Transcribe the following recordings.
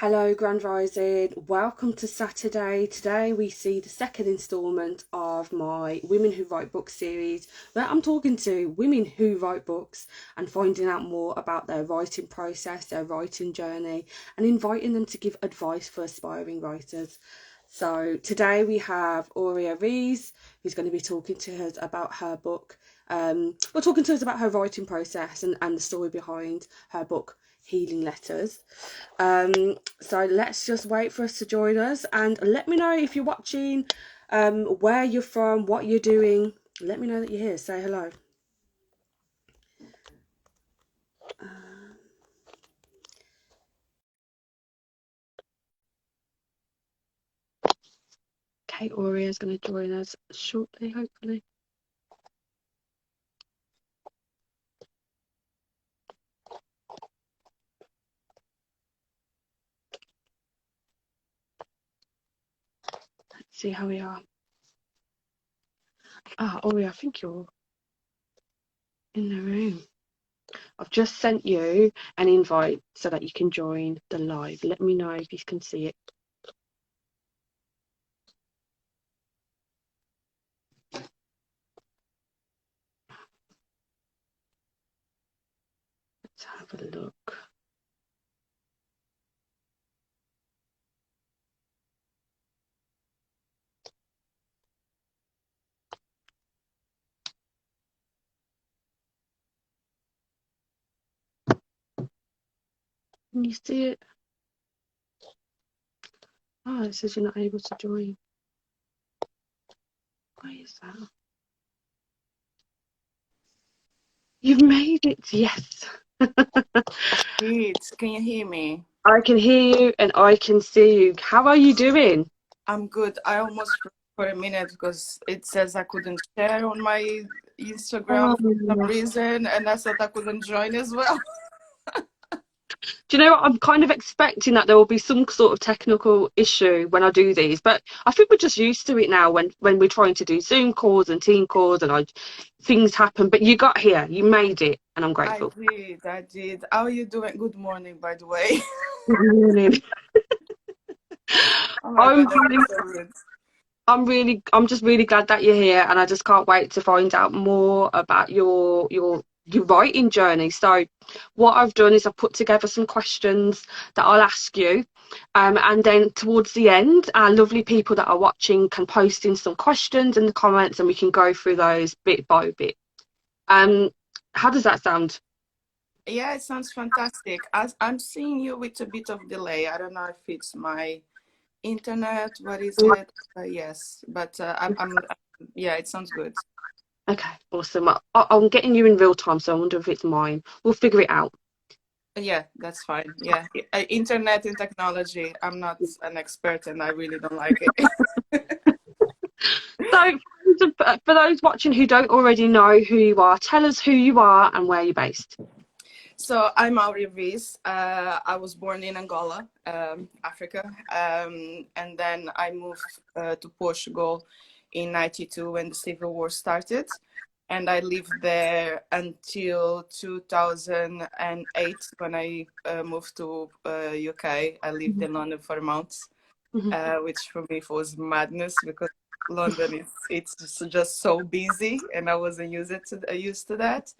Hello, Grand Rising. Welcome to Saturday. Today we see the second instalment of my Women Who Write Books series, where I'm talking to women who write books and finding out more about their writing process, their writing journey, and inviting them to give advice for aspiring writers. So today we have Aurea Reis, who's going to be talking to us about her book. We're talking to us about her writing process and the story behind her book, Healing Letters. So let's just wait for us to join us and let me know if you're watching, where you're from, what you're doing. Let me know that you're here. Say hello. Okay, Aurea is going to join us shortly, hopefully. Let's see how we are. Aurea, I think you're in the room. I've just sent you an invite so that you can join the live. Let me know if you can see it. Let's have a look. Can you see it? Oh, it says you're not able to join. Why is that? You've made it, yes. Great. Can you hear me? I can hear you and I can see you. How are you doing? I'm good. I almost froze for a minute because it says I couldn't share on my Instagram for some Oh, reason, and I thought I couldn't join as well. do you know what? I'm kind of expecting that there will be some sort of technical issue when I do these, but I think we're just used to it now when we're trying to do Zoom calls and team calls and things happen. But you got here, you made it, and I'm I grateful. did. I did. How are you doing? Good morning, by the way. Good morning. Oh my I'm God, that's really so rude. I'm just really glad that you're here, and I just can't wait to find out more about your writing journey. So, what I've done is I've put together some questions that I'll ask you, and then towards the end, our lovely people that are watching can post in some questions in the comments, and we can go through those bit by bit. Um, how does that sound? Yeah, it sounds fantastic. I'm seeing you with a bit of delay. I don't know if it's my internet. What is it? Yes, but yeah, it sounds good. Okay, awesome. I'm getting you in real time, so I wonder if it's mine. We'll figure it out. Yeah, that's fine. Yeah, internet and technology. I'm not an expert, and I really don't like it. So, for those watching who don't already know who you are, tell us who you are and where you're based. So I'm Aurea Reis. I was born in Angola, Africa, and then I moved to Portugal in '92 when the Civil War started, and I lived there until 2008 when I moved to UK. I lived in London for months. Mhm. Which for me was madness because London is it's just so busy, and I wasn't used to that.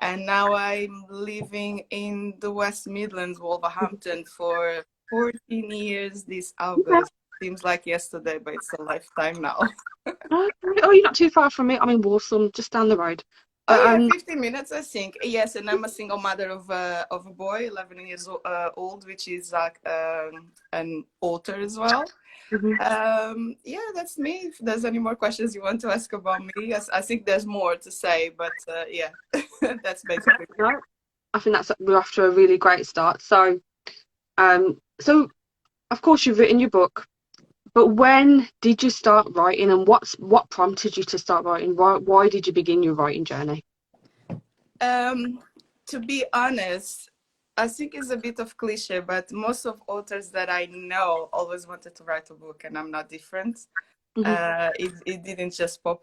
And now I'm living in the West Midlands, Wolverhampton, for 14 years this Yeah. August. Seems like yesterday, but it's a lifetime now. Okay. Oh, you're not too far from me. I'm in Warsaw, just down the road. Oh But yeah, 15 minutes, I think. Yes, and I'm a single mother of a boy, 11 years old, which is like an author as well. mhm. Yeah, that's me. If there's any more questions you want to ask about me, yes, I think there's more to say, but yeah, that's basically. No, I think we're off to a really great start. So of course you've written your book, but when did you start writing, and what prompted you to start writing? Why did you begin your writing journey? Um, to be honest, I think it's a bit of cliche, but most of authors that I know always wanted to write a book, and I'm not different. Hmm. It didn't just pop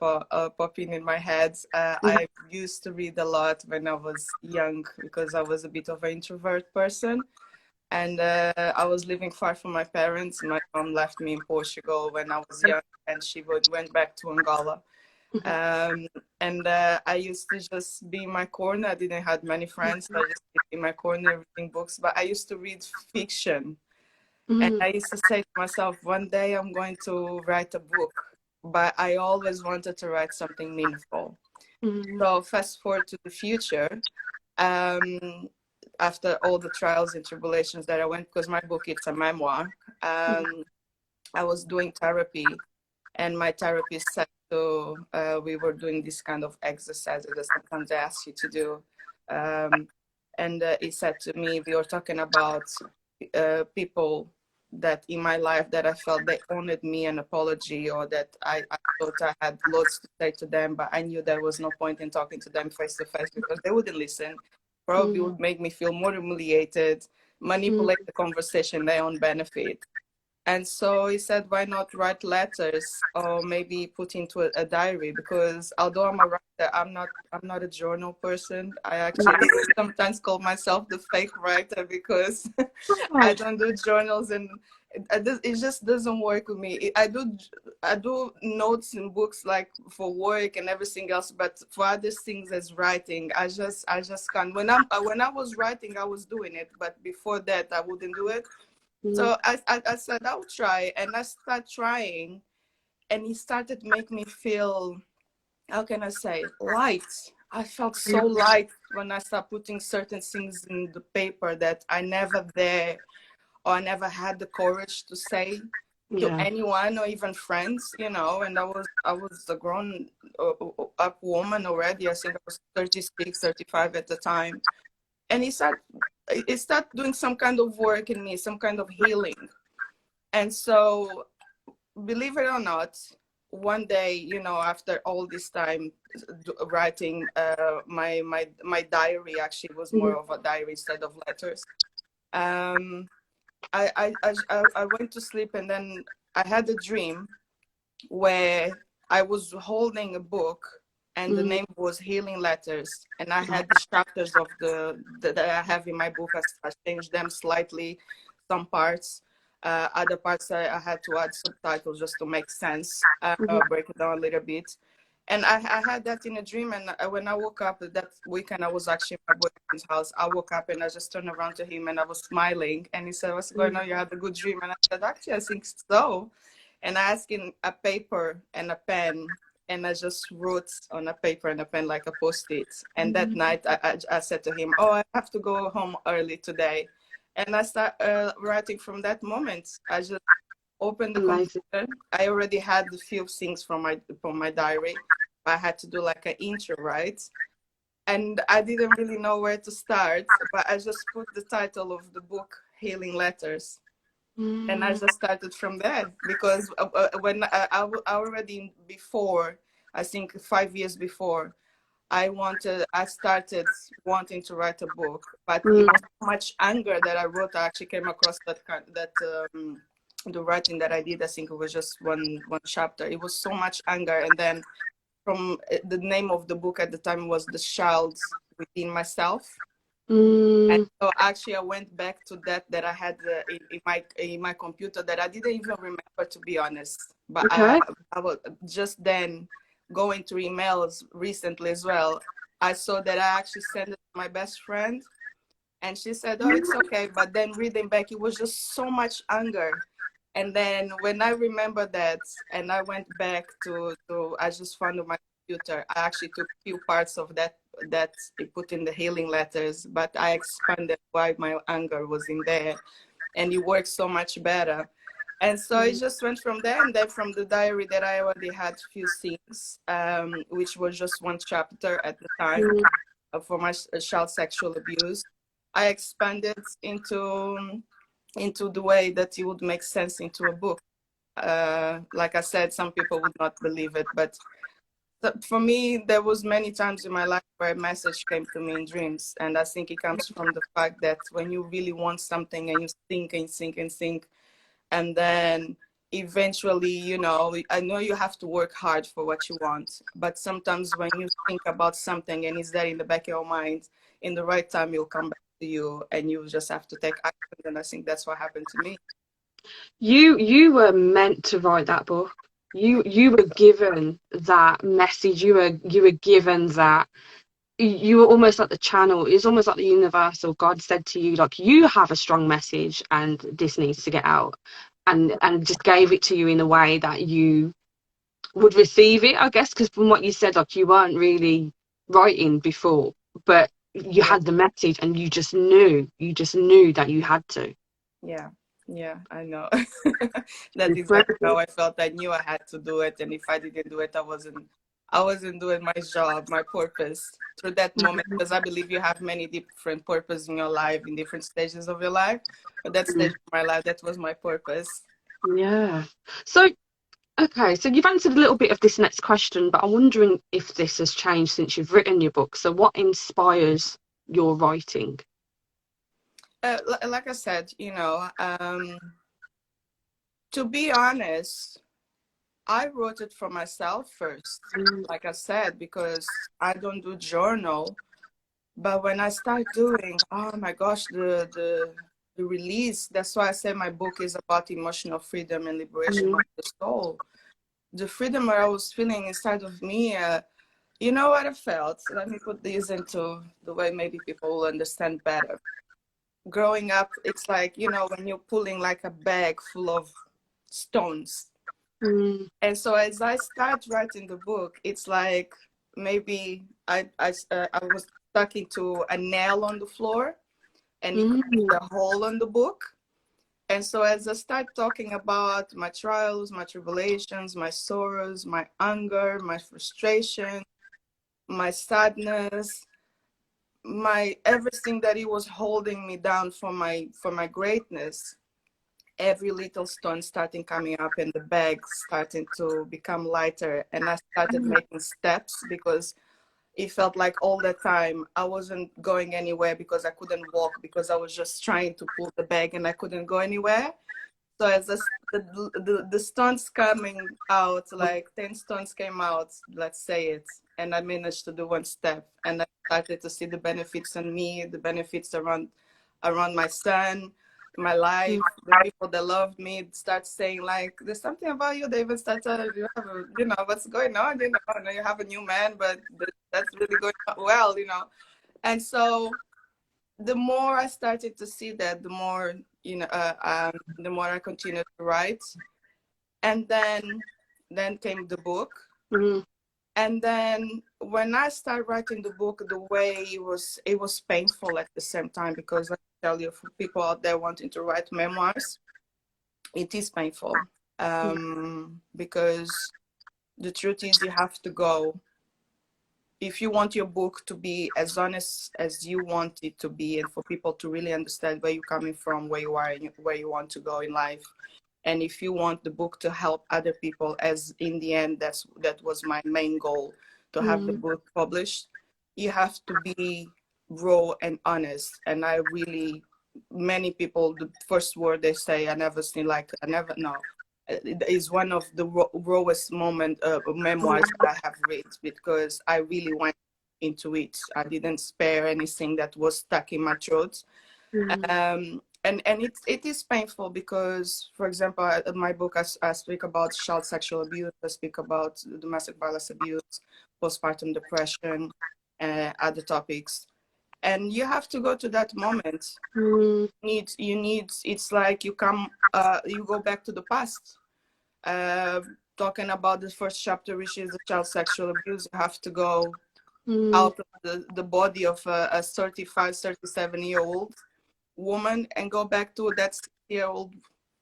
in my head. Hmm. I used to read a lot when I was young because I was a bit of an introvert person. And I was living far from my parents. My mom left me in Portugal when I was young, and she went back to Angola. Um, and I used to just be in my corner. I didn't have many friends, so I just be in my corner reading books. But I used to read fiction, and I used to say to myself, one day I'm going to write a book. But I always wanted to write something meaningful. So fast forward to the future. Um, After all the trials and tribulations that I went, because my book it's a memoir. I was doing therapy, and my therapist said to we were doing this kind of exercises that sometimes I ask you to do, and he said to me, we were talking about people that in my life that I felt they owed me an apology, or that I thought I had lots to say to them, but I knew there was no point in talking to them face to face because they wouldn't listen. Probably would make me feel more humiliated, manipulate the conversation their own benefit. And so he said, why not write letters or maybe put into a diary? Because although I'm a writer, I'm not a journal person. I actually sometimes call myself the fake writer because I don't do journals, and it just doesn't work with me. I do notes in books like for work and everything else, but for other things as writing, I just can't. When I was writing, I was doing it, but before that, I wouldn't do it. So I said I'll try, and I started trying, and it started making me feel, how can I say, light. I felt so light when I started putting certain things in the paper that I never dare, or I never had the courage to say to anyone or even friends, you know. And I was a grown up woman already. I think I was 36, 35 at the time, and it started doing some kind of work in me, some kind of healing. And so, believe it or not, one day, you know, after all this time writing, my diary actually was more of a diary instead of letters. I went to sleep, and then I had a dream where I was holding a book, and the name was Healing Letters, and I had the chapters of that I have in my book. I changed them slightly, some parts. Other parts I had to add subtitles just to make sense, break it down a little bit. And I had that in a dream, and when I woke up that weekend, I was actually at my boyfriend's house. I woke up and I just turned around to him and I was smiling, and he said, "What's going on? You had a good dream?" And I said, "Actually, I think so." And I asked him a paper and a pen, and I just wrote on a paper and a pen like a post-it. And that night, I said to him, "Oh, I have to go home early today." And I start writing from that moment. I just opened the computer. I already had a few things from my diary. I had to do like an intro, right? And I didn't really know where to start, but I just put the title of the book, Healing Letters. And I just started from there, because when I already before, I think 5 years before, I started wanting to write a book, but it was so much anger that I wrote. I actually came across the writing that I did. I think it was just one chapter. It was so much anger, and then from the name of the book at the time was The Child Within Myself. And so actually I went back to that I had in my computer that I didn't even remember, to be honest. But I was just then going through emails recently as well. I saw that I actually sent it to my best friend, and she said, "Oh, it's okay." But then reading back, it was just so much anger. And then when I remember that, and I went back to I just found on my computer, I actually took a few parts of that they put in the Healing Letters, but I expanded why my anger was in there, and it worked so much better. And so it just went from there. And then from the diary that I already had a few scenes, which was just one chapter at the time for my child sexual abuse, I expanded into the way that it would make sense into a book. Like I said, some people would not believe it, but for me, there was many times in my life where a message came to me in dreams. And I think it comes from the fact that when you really want something and you think and think and think, and then eventually, you know, I know you have to work hard for what you want, but sometimes when you think about something and it's there in the back of your mind, in the right time, you'll come back to you, and you just have to take action. And I think that's what happened to me. You were meant to write that book. You were given that message. You were given that. You were almost like the channel. It's almost like the universal. God said to you, like, you have a strong message, and this needs to get out, and just gave it to you in a way that you would receive it, I guess, because from what you said, like, you weren't really writing before, but you Yeah. had the message, and you just knew that you had to. Yeah, yeah, I know. That's exactly Incredible. how I felt. I knew I had to do it, and if I didn't do it, I wasn't doing my job, my purpose through that moment. Because I believe you have many different purposes in your life, in different stages of your life. But that stage of my life, that was my purpose. Yeah. So, okay, so you've answered a little bit of this next question, but I'm wondering if this has changed since you've written your book. So, what inspires your writing? Like I said, to be honest, I wrote it for myself first. Mm, Like I said, because I don't do journal. But when I start doing, oh my gosh, the release, that's why I say my book is about emotional freedom and liberation mm, of the soul. The freedom I was feeling inside of me, you know what I felt? Let me put this into the way maybe people will understand better. Growing up, it's like, when you're pulling like a bag full of stones. mm, And so as I start writing the book, it's like maybe I was stuck into a nail on the floor, and it created mm, a hole on the book. And so as I start talking about my trials, my tribulations, my sorrows, my anger, my frustration, my sadness, my everything that it was holding me down for my greatness, every little stone starting coming up and the bag starting to become lighter. And I started making steps because it felt like all the time I wasn't going anywhere because I couldn't walk, because I was just trying to pull the bag and I couldn't go anywhere. So as the stones coming out, like 10 stones came out, let's say it, and I managed to do one step, and I started to see the benefits on me, the benefits around my son, my mm, life, the people that loved me start saying like, there's something about you. They even start telling you, what's going on, you have a new man, but that's really going on well. And so the more I started to see that, the more the more I continued to write, and then came the book. mm, And then when I started writing the book, the way it was painful at the same time, because I tell you, for people out there wanting to write memoirs, it is painful, mm, because the truth is you have to go. If you want your book to be as honest as you want it to be, and for people to really understand where you're coming from, where you are, and where you want to go in life, and if you want the book to help other people, as in the end that was my main goal, to have the mm, book published, you have to be raw and honest. And I really, many people, the first word they say, I never know. It is one of the rawest memoirs that I have read, because I really went into it. I didn't spare anything that was stuck in my throat. mm, And it is painful because, for example, in my book, I speak about child sexual abuse, I speak about domestic violence abuse, postpartum depression, other topics. And you have to go to that moment. mm, It's like you go back to the past. Uh, Talking about the first chapter, which is the child sexual abuse, you have to go mm, out of the body of a 35, 37-year-old woman and go back to that 6-year-old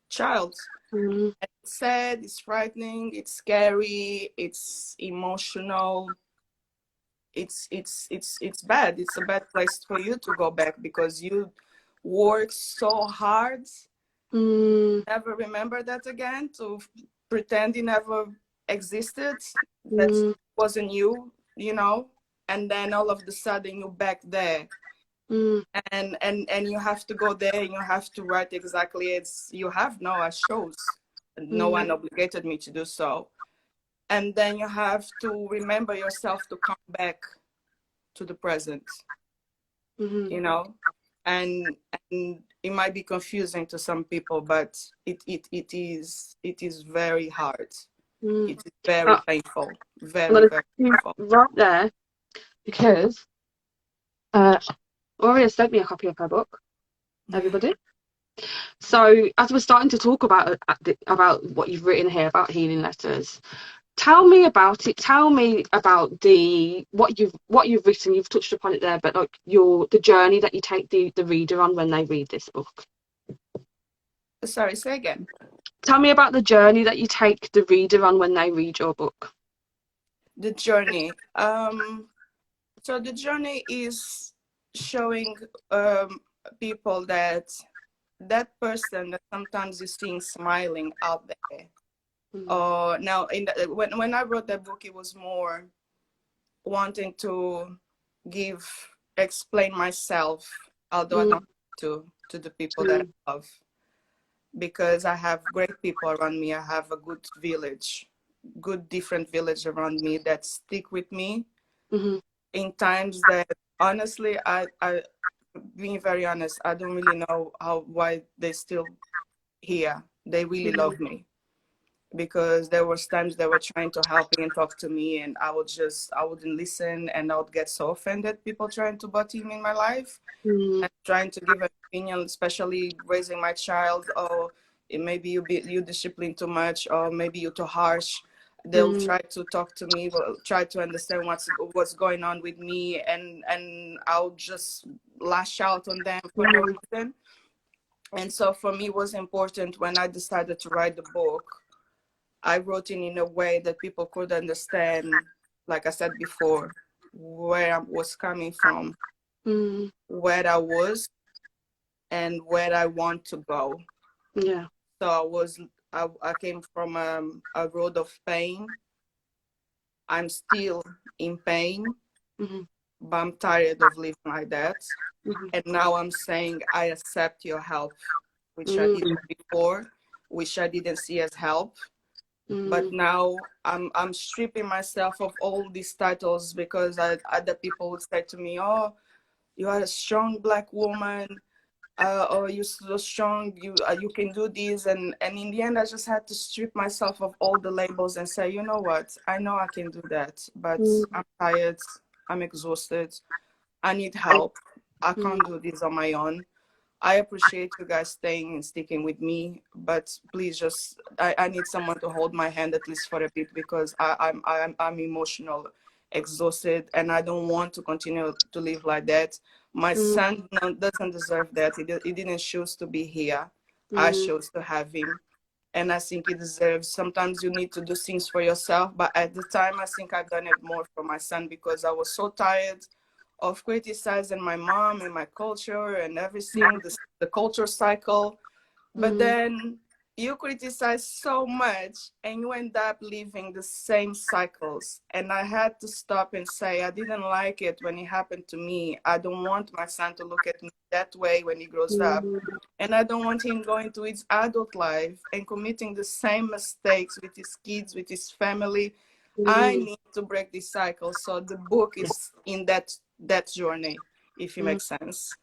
child. mm, And it's sad, it's frightening, it's scary, it's emotional, it's bad. It's a bad place for you to go back, because you work so hard, mm, never remember that again, to pretend it never existed, that mm, wasn't you, and then all of a sudden you're back there. mm, And you have to go there, and you have to write exactly as you have now, as shows. No mm, one obligated me to do so. And then you have to remember yourself to come back to the present, mm, you know and it might be confusing to some people, but it is very hard. Mm. It is very Uh, painful, I'm very going to very you painful. right there because uh, Aurea sent me a copy of her book, Yeah. everybody. So as we're starting to talk about what you've written here about healing letters, tell me about it. Tell me about the what you've written. You've touched upon it there, but like the journey that you take the reader on when they read this book. Sorry, say again. Tell me about the journey that you take the reader on when they read your book. The journey. So the journey is showing people that person that sometimes you see smiling out there. Mm, Now, when I wrote that book, it was more wanting to explain myself, although I don't mm, have to the people that mm, I love, because I have great people around me. I have a good village, good different village around me that stick with me mm, in times that honestly, I being very honest, I don't really know why they still here. They really mm, love me because there was times they were trying to help me and talk to me, and I wouldn't listen, and I would get so offended people trying to butt in my life mm, and trying to give an opinion, especially raising my child. Or maybe you discipline too much, or maybe you're too harsh. They'll mm, try to talk to me, will try to understand what's going on with me, and I'll just lash out on them for no mm, reason. And so for me, it was important when I decided to write the book. I wrote it in a way that people could understand, like I said before, where I was coming from, mm. where I was, and where I want to go. Yeah. So I came from a road of pain. I'm still in pain, Mm, but I'm tired of living like that. mm, And now I'm saying I accept your help, which I didn't mm, before, which I didn't see as help. But mm, now I'm stripping myself of all these titles because other people would say to me, "Oh, you are a strong black woman. Oh, you're so strong. You can do this." And in the end, I just had to strip myself of all the labels and say, you know what? I know I can do that, but mm, I'm tired. I'm exhausted. I need help. I mm, can't do this on my own. I appreciate you guys staying and sticking with me, but please I need someone to hold my hand at least for a bit because I'm emotional, exhausted, and I don't want to continue to live like that. My mm, son doesn't deserve that. He didn't choose to be here. I mm, chose to have him. And I think he deserves. Sometimes you need to do things for yourself, but at the time, I think I've done it more for my son because I was so tired of criticizing my mom and my culture and everything, the culture cycle. But mm, then you criticize so much and you end up living the same cycles. And I had to stop and say, I didn't like it when it happened to me. I don't want my son to look at me that way when he grows up. mm, And I don't want him going to his adult life and committing the same mistakes with his kids, with his family. I mm. need to break this cycle. So the book Yeah. is in that journey, if it Mm. makes sense.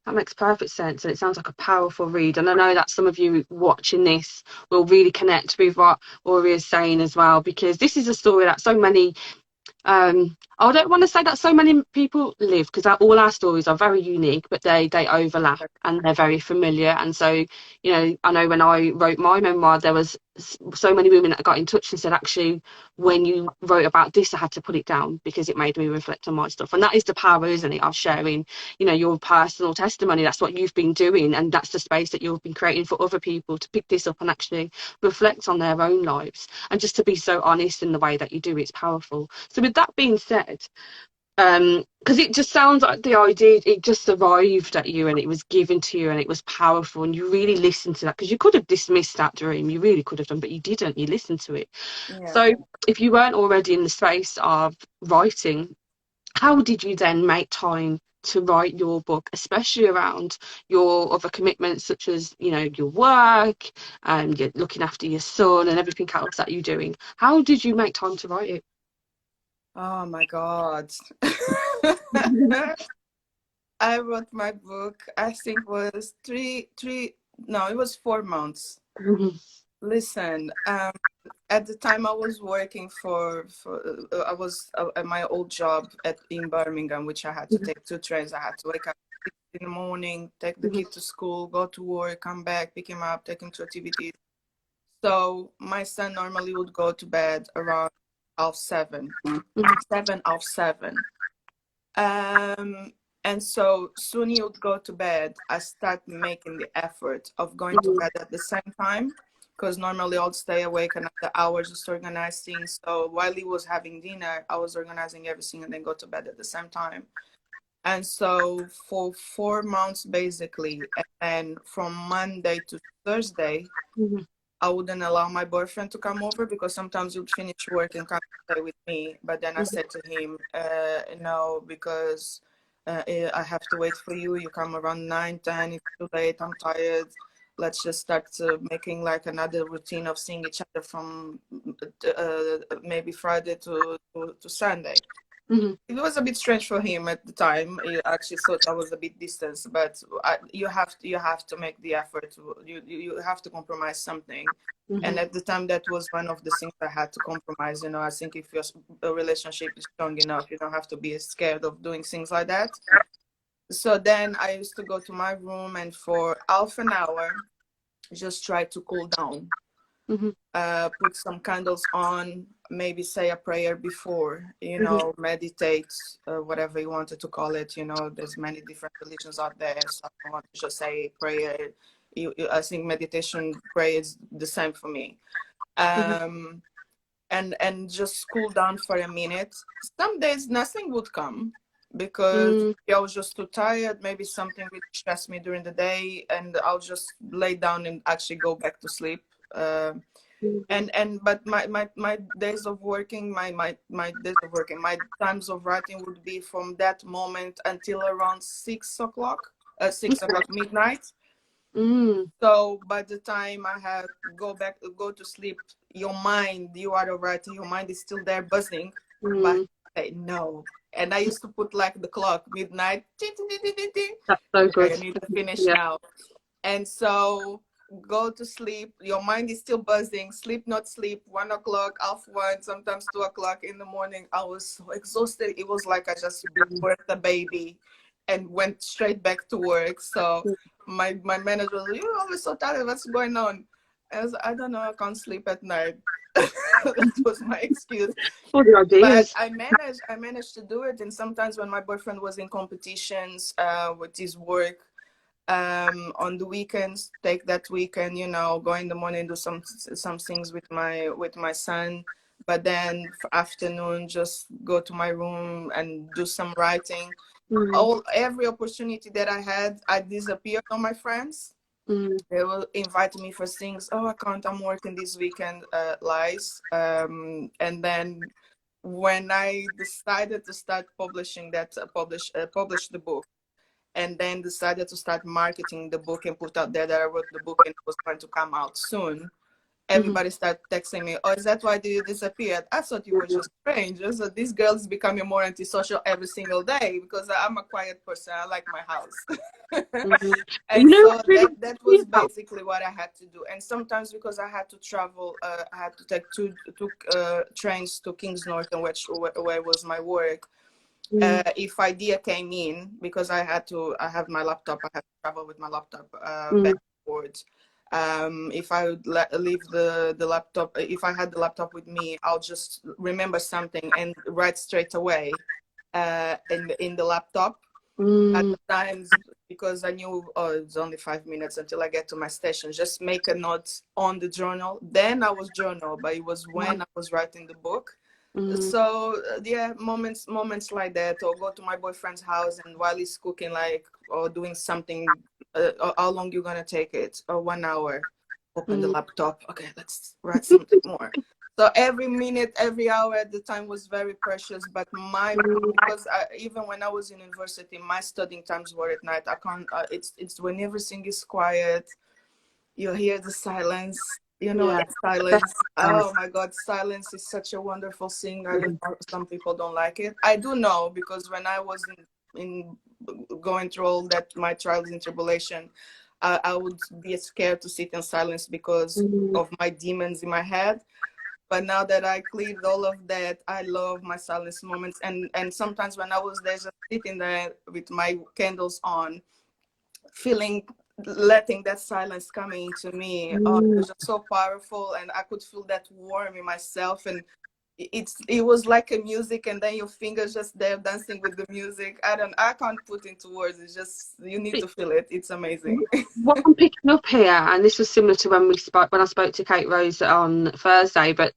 That makes perfect sense, and it sounds like a powerful read. And I know that some of you watching this will really connect with what Aurea is saying as well, because this is a story that so many I don't want to say that so many people live because all our stories are very unique, but they overlap and they're very familiar. And so, I know when I wrote my memoir, there was so many women that got in touch and said, actually, when you wrote about this, I had to put it down because it made me reflect on my stuff. And that is the power, isn't it, of sharing, your personal testimony. That's what you've been doing, and that's the space that you've been creating for other people to pick this up and actually reflect on their own lives. And just to be so honest in the way that you do, it's powerful. So with that being said, because it just sounds like the idea, it just arrived at you and it was given to you and it was powerful, and you really listened to that, because you could have dismissed that dream, you really could have done, but you didn't. You listened to it. Yeah. So if you weren't already in the space of writing, how did you then make time to write your book, especially around your other commitments, such as your work and you're looking after your son and everything else that you're doing? How did you make time to write it? Oh my God. I wrote my book, I think was it was 4 months. Listen, at the time I was working I was at my old job in Birmingham, which I had to take 2 trains. I had to wake up in the morning, take the kid to school, go to work, come back, pick him up, take him to activities. So my son normally would go to bed around 7:30, 7:30. And so soon he would go to bed. I start making the effort of going to bed at the same time, because normally I'd stay awake another hour just to organize things. So while he was having dinner, I was organizing everything and then go to bed at the same time. And so for 4 months, basically, and from Monday to Thursday, I wouldn't allow my boyfriend to come over, because sometimes he would finish work and come stay with me. But then I said to him, no, because I have to wait for you. You come around 9, 10, it's too late, I'm tired. Let's just start making like another routine of seeing each other from maybe Friday to Sunday. It was a bit strange for him at the time. He actually thought I was a bit distant, but you have to make the effort. You have to compromise something. And at the time, that was one of the things I had to compromise. I think if your relationship is strong enough, you don't have to be scared of doing things like that. So then I used to go to my room and for half an hour, just try to cool down. Put some candles on, maybe say a prayer before, meditate, whatever you wanted to call it. There's many different religions out there, so I don't want to just say prayer. I think meditation, prayer is the same for me. And just cool down for a minute. Some days nothing would come because I was just too tired. Maybe something really stressed me during the day, and I'll just lay down and actually go back to sleep. But my days of working, my times of writing would be from that moment until around 6 o'clock midnight. So by the time I have go to sleep, you are alright, your mind is still there buzzing, but no. And I used to put like the clock midnight. That's so good. I need to finish now. And so go to sleep, your mind is still buzzing, sleep not sleep, 1 o'clock, 1:30, sometimes 2 o'clock in the morning. I was so exhausted. It was like I just birthed a baby and went straight back to work. So my manager was, you're always so tired, what's going on? I don't know, I can't sleep at night. That was my excuse. But I managed to do it. And sometimes when my boyfriend was in competitions with his work, on the weekends, take that weekend, go in the morning, do some things with my son, but then for afternoon just go to my room and do some writing. Every opportunity that I had, I disappeared on my friends. They will invite me for things. Oh, I can't, I'm working this weekend, lies. And then when I decided to start publish the book, and then decided to start marketing the book and put out there that I wrote the book and it was going to come out soon, everybody started texting me, oh, is that why you disappeared? I thought you were just strange. So this girl is becoming more antisocial every single day, because I'm a quiet person. I like my house. And so that was basically what I had to do. And sometimes because I had to travel, I had to take two trains to Kings Norton, where was my work. If idea came in, because I have my laptop, I had to travel with my laptop back and forth. If I would leave the laptop, if I had the laptop with me, I'll just remember something and write straight away in the laptop. At the times, because I knew, it's only 5 minutes until I get to my station, just make a note on the journal. Then I was journal, but it was when I was writing the book. So moments like that, or go to my boyfriend's house and while he's cooking, or doing something, how long you gonna take it? Or 1 hour, open the laptop, okay, let's write something more. So every minute, every hour at the time was very precious. But because even when I was in university, my studying times were at night. I can't, it's when everything is quiet, you hear the silence. That silence. Oh my God, silence is such a wonderful thing. I don't know, some people don't like it. I do know, because when I was in going through all that, my trials and tribulation, I would be scared to sit in silence because Mm. of my demons in my head. But now that I cleared all of that, I love my silence moments. And sometimes when I was there, just sitting there with my candles on, feeling, letting that silence coming into me, oh, it Mm. was just so powerful, and I could feel that warmth in myself. And it was like a music, and then your fingers just there dancing with the music. I can't put into words. It's just, you need to feel it. It's amazing. What I'm picking up here, and this was similar to when I spoke to Kate Rose on Thursday, but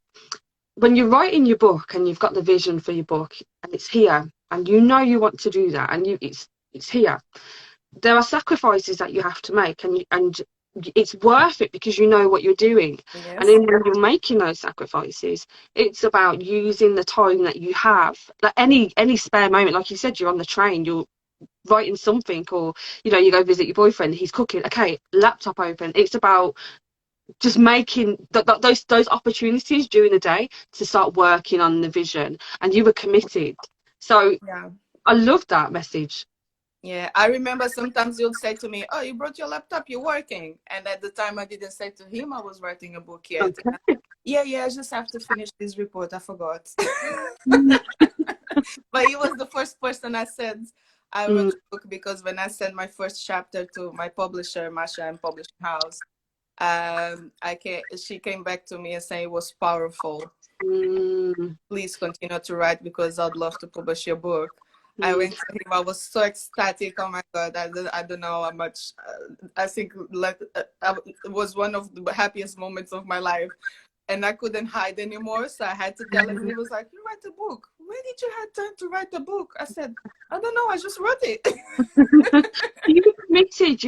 when you're writing your book and you've got the vision for your book and it's here and you know you want to do that and it's here, there are sacrifices that you have to make, and it's worth it because you know what you're doing. And Yes. then when you're making those sacrifices, it's about using the time that you have, like any spare moment. Like you said, you're on the train, you're writing something, or you go visit your boyfriend, he's cooking, okay, laptop open. It's about just making those opportunities during the day to start working on the vision, and you were committed. So Yeah. I love that message. Yeah, I remember sometimes you'll say to me, "Oh, you brought your laptop, you're working." And at the time, I didn't say to him I was writing a book yet. Okay. Yeah, I just have to finish this report. I forgot. Mm. But he was the first person I said I wrote Mm. a book, because when I sent my first chapter to my publisher, Masha and Publishing House, she came back to me and saying it was powerful. Mm. Please continue to write because I'd love to publish your book. I Mm. went to him. I was so ecstatic. Oh my God. I don't know how much. I think it was one of the happiest moments of my life. And I couldn't hide anymore. So I had to tell him. And he was like, "You write a book. Where did you have time to write a book?" I said, "I don't know. I just wrote it." You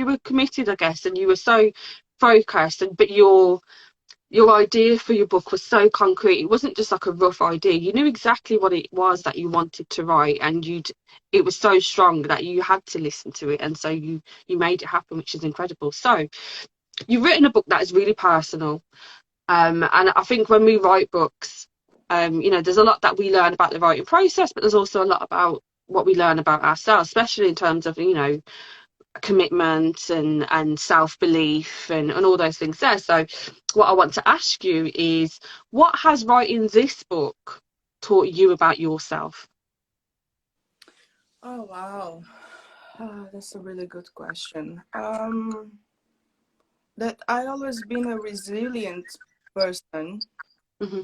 were committed, I guess, and you were so focused, but your idea for your book was so concrete. It wasn't just like a rough idea. You knew exactly what it was that you wanted to write, and it was so strong that you had to listen to it, and so you made it happen, which is incredible. So you've written a book that is really personal, and I think when we write books, there's a lot that we learn about the writing process, but there's also a lot about what we learn about ourselves, especially in terms of commitment and self-belief and all those things there. So what I want to ask you is, what has writing this book taught you about yourself? Oh, wow. That's a really good question. That I always been a resilient person, Hmm.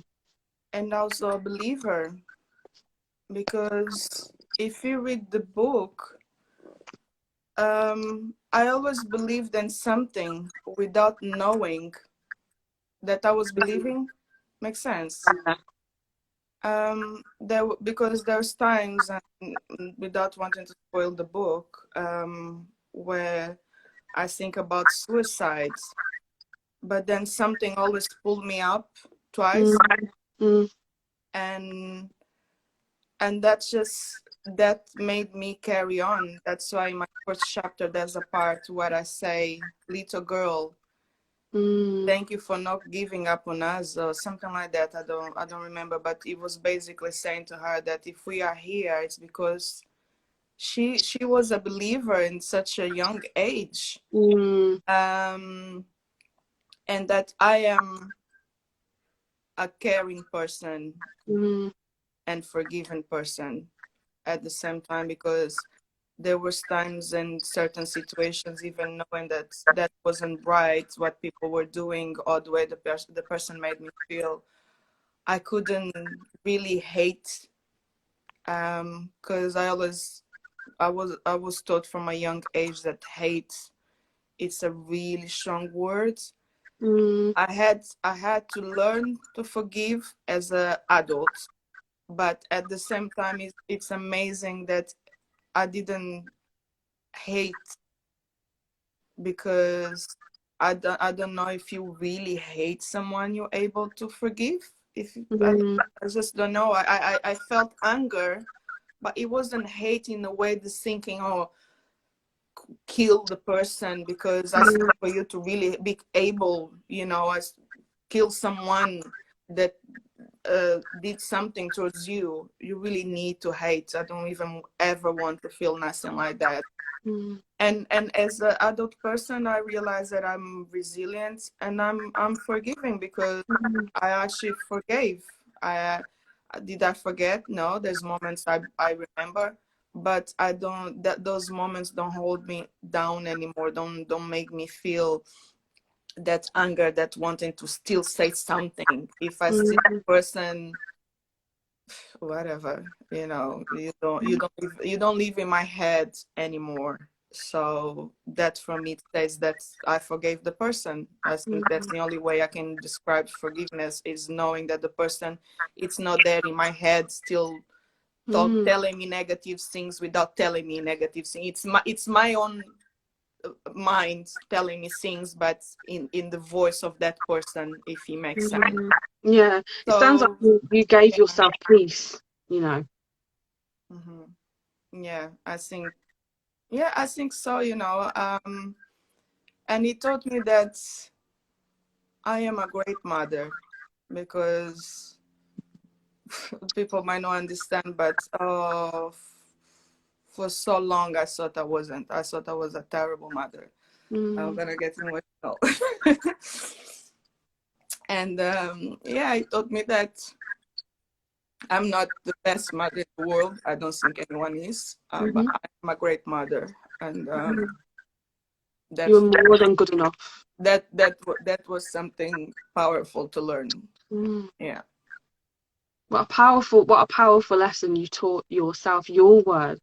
and also a believer, because if you read the book, I always believed in something without knowing that I was believing. Makes sense. Because there's times, without wanting to spoil the book, where I think about suicide, but then something always pulled me up twice, Mm. and that made me carry on. That's why in my first chapter there's a part where I say, "Little girl, Mm. thank you for not giving up on us," or something like that. I don't remember, but it was basically saying to her that if we are here, it's because she was a believer in such a young age, Mm. um, and that I am a caring person Mm. and forgiving person at the same time, because there was times in certain situations, even knowing that that wasn't right, what people were doing or the way the person made me feel, I couldn't really hate, because I was taught from a young age that hate, it's a really strong word. Mm. I had to learn to forgive as an adult, but at the same time, it's amazing that I didn't hate, because I don't know if you really hate someone you're able to forgive. If Mm. I just don't know. I felt anger, but it wasn't hate in the way the thinking, "Oh, kill the person," because I think for you to really be able, kill someone that did something towards you, you really need to hate. I don't even ever want to feel nothing like that. And as an adult person, I realize that I'm resilient and I'm forgiving, because I actually forgave. I did I forget? No, there's moments I remember, but I don't, that those moments don't hold me down anymore. Don't make me feel that anger, that wanting to still say something. If I see a person, whatever, you don't live in my head anymore. So that for me says that I forgave the person. I think that's the only way I can describe forgiveness, is knowing that the person, it's not there in my head still telling me negative things without telling me negative things. It's my own mind telling me things, but in the voice of that person, if he makes sense. Yeah, it sounds like So you gave yeah. yourself peace, you know. Yeah, I think so, and it taught me that I am a great mother, because people might not understand, but for so long I thought I wasn't. I thought I was a terrible mother. I'm gonna get emotional. And yeah, it taught me that I'm not the best mother in the world. I don't think anyone is, but I'm a great mother, and You're that's more than good enough. that was something powerful to learn. Yeah. What a powerful lesson you taught yourself. Your word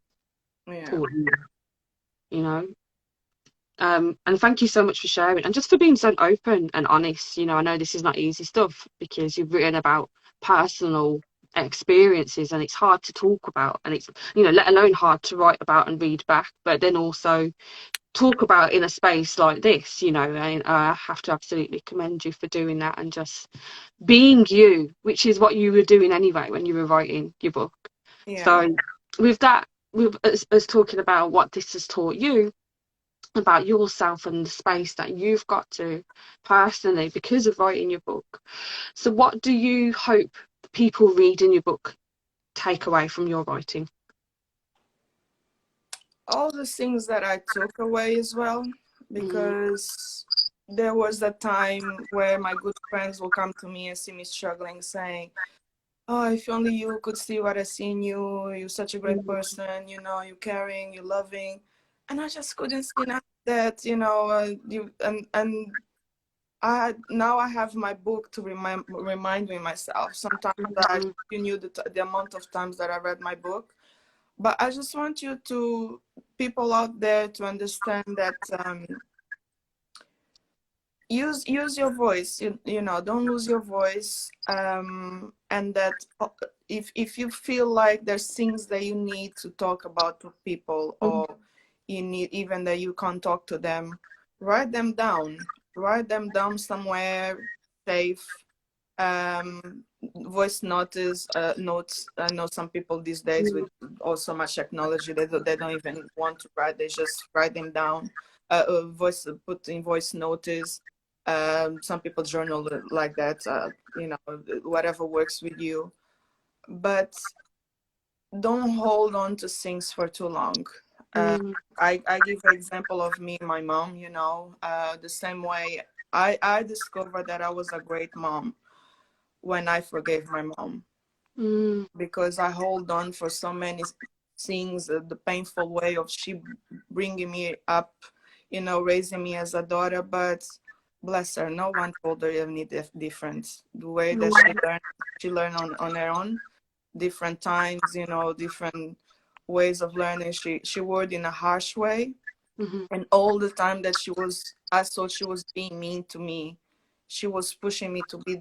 taught you, you know. And thank you so much for sharing, and just for being so open and honest. You know, I know this is not easy stuff, because you've written about personal experiences, and it's hard to talk about, and it's, you know, let alone hard to write about and read back, but then also talk about in a space like this, you know. And I have to absolutely commend you for doing that, and just being you, which is what you were doing anyway when you were writing your book. Yeah. So with that, with us talking about what this has taught you about yourself and the space that you've got to personally because of writing your book. So what do you hope people reading your book take away from your writing? All the things that I took away as well, because there was a time where my good friends will come to me and see me struggling, saying, "Oh, if only you could see what I see in you. You're such a great person. You're caring, you're loving," and I just couldn't see none of that. And now I have my book to remind me myself. Sometimes you knew the amount of times that I read my book, but I just want people out there to understand that use your voice. Don't lose your voice, and that if you feel like there's things that you need to talk about to people, or you need even that you can't talk to them, write them down. Write them down somewhere safe. Voice notes. I know some people these days with so much technology, they don't even want to write. They just write them down. Put in voice notice. Some people journal like that. Whatever works with you, but don't hold on to things for too long. I give an example of me and my mom. The same way I discovered that I was a great mom when I forgave my mom, because I hold on for so many things, the painful way of she bringing me up, raising me as a daughter, but bless her, no one told her any different. The way that she learned on her own, different times, different ways of learning. She worked in a harsh way, and all the time that I thought she was being mean to me. She was pushing me to be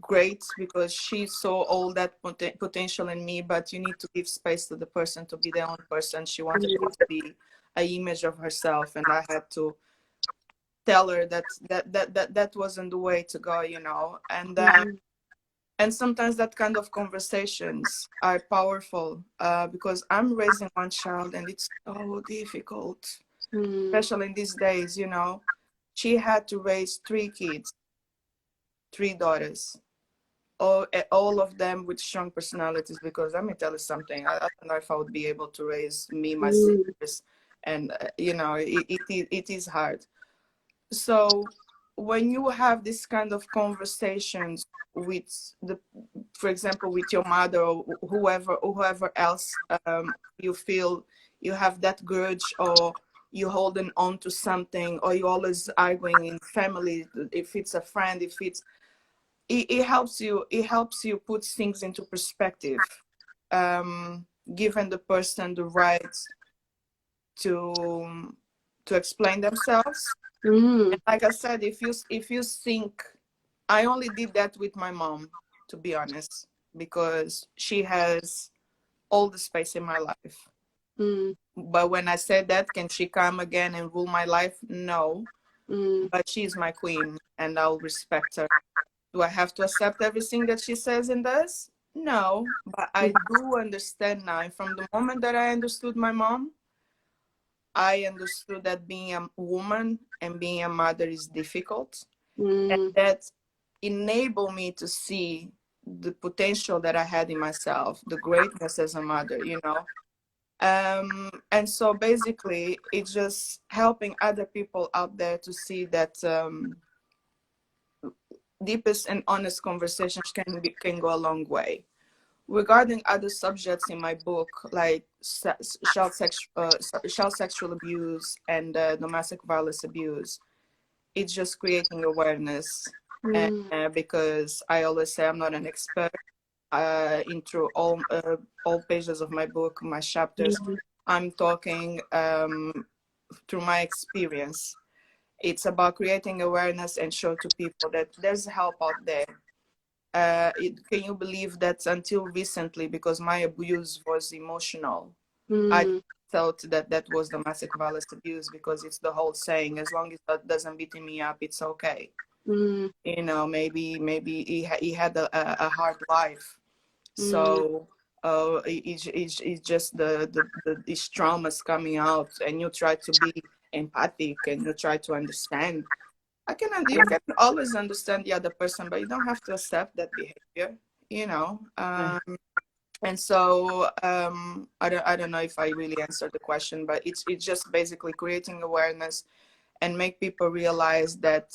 great, because she saw all that potential in me, but you need to give space to the person to be their own person. She wanted me to be an image of herself, and I had to tell her that wasn't the way to go, and sometimes that kind of conversations are powerful, because I'm raising one child and it's so difficult, especially in these days. She had to raise 3 kids, 3 daughters, all of them with strong personalities, because let me tell you something, I don't know if I would be able to raise me, my sisters, and you know, it is hard. So when you have this kind of conversations with the, for example, with your mother or whoever else, you feel you have that grudge, or you holding on to something, or you always arguing in family, if it's a friend, if it's, it helps you, put things into perspective, giving the person the right to explain themselves. And like I said, if you think, I only did that with my mom, to be honest, because she has all the space in my life. But when I said that, can she come again and rule my life? No. But she's my queen, and I'll respect her. Do I have to accept everything that she says and does? No. But I do understand now. And from the moment that I understood my mom, I understood that being a woman and being a mother is difficult. And that enabled me to see the potential that I had in myself, the greatness as a mother, you know. And so basically, it's just helping other people out there to see that deepest and honest conversations can go a long way. Regarding other subjects in my book, like child sexual abuse and domestic violence abuse, it's just creating awareness. And because I always say I'm not an expert, into all pages of my book, my chapters, I'm talking through my experience. It's about creating awareness and show to people that there's help out there. Can you believe that until recently, because my abuse was emotional, I felt that that was domestic violence abuse, because it's the whole saying, as long as that doesn't beat me up, it's okay. You know, maybe he had a hard life. So it's just these traumas coming out, and you try to be empathic and you try to understand. You can always understand the other person, but you don't have to accept that behavior, you know. And so I don't know if I really answered the question, but it's just basically creating awareness and make people realize that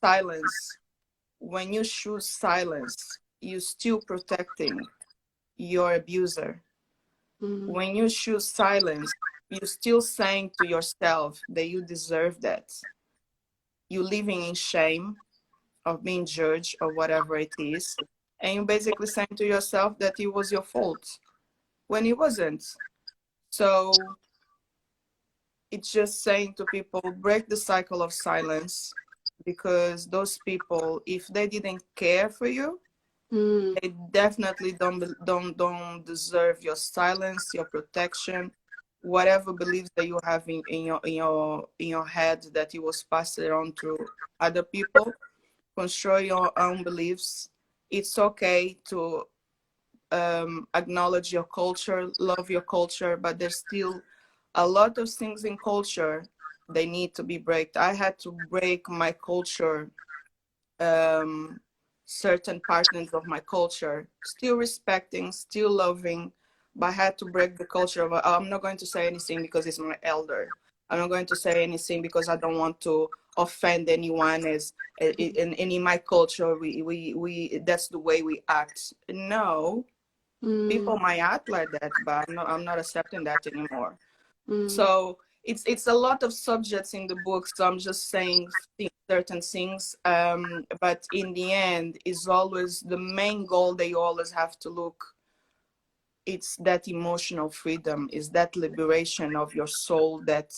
silence, when you choose silence, you're still protecting your abuser. When you choose silence, you're still saying to yourself that you deserve that. You're living in shame of being judged or whatever it is. And you're basically saying to yourself that it was your fault when it wasn't. So it's just saying to people, break the cycle of silence, because those people, if they didn't care for you, they definitely don't deserve your silence, your protection, whatever beliefs that you have in your head that you was passed on to other people. Construct your own beliefs. It's okay to acknowledge your culture, love your culture, but there's still a lot of things in culture they need to be breaked. I had to break my culture, certain partners of my culture, still respecting, still loving, but I had to break the culture of, I'm not going to say anything because it's my elder. I'm not going to say anything because I don't want to offend anyone. In my culture, we that's the way we act. No, people might act like that, but I'm not accepting that anymore. So it's a lot of subjects in the book, so I'm just saying certain things, but in the end is always the main goal that you always have to look. It's that emotional freedom, is that liberation of your soul, that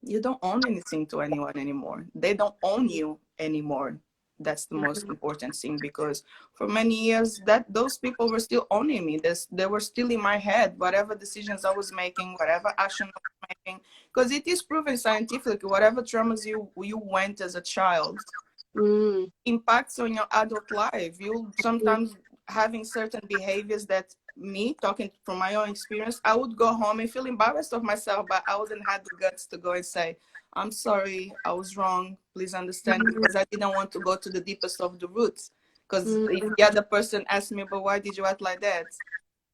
you don't own anything to anyone anymore. They don't own you anymore. That's the most important thing, because for many years that those people were still owning me. They were still in my head, whatever decisions I was making, whatever action I was making, because it is proven scientifically, whatever traumas you went as a child impacts on your adult life. You sometimes having certain behaviors that, me talking from my own experience, I would go home and feel embarrassed of myself, but I wouldn't have the guts to go and say, I'm sorry, I was wrong, please understand, because I didn't want to go to the deepest of the roots. Because if the other person asks me, but why did you act like that?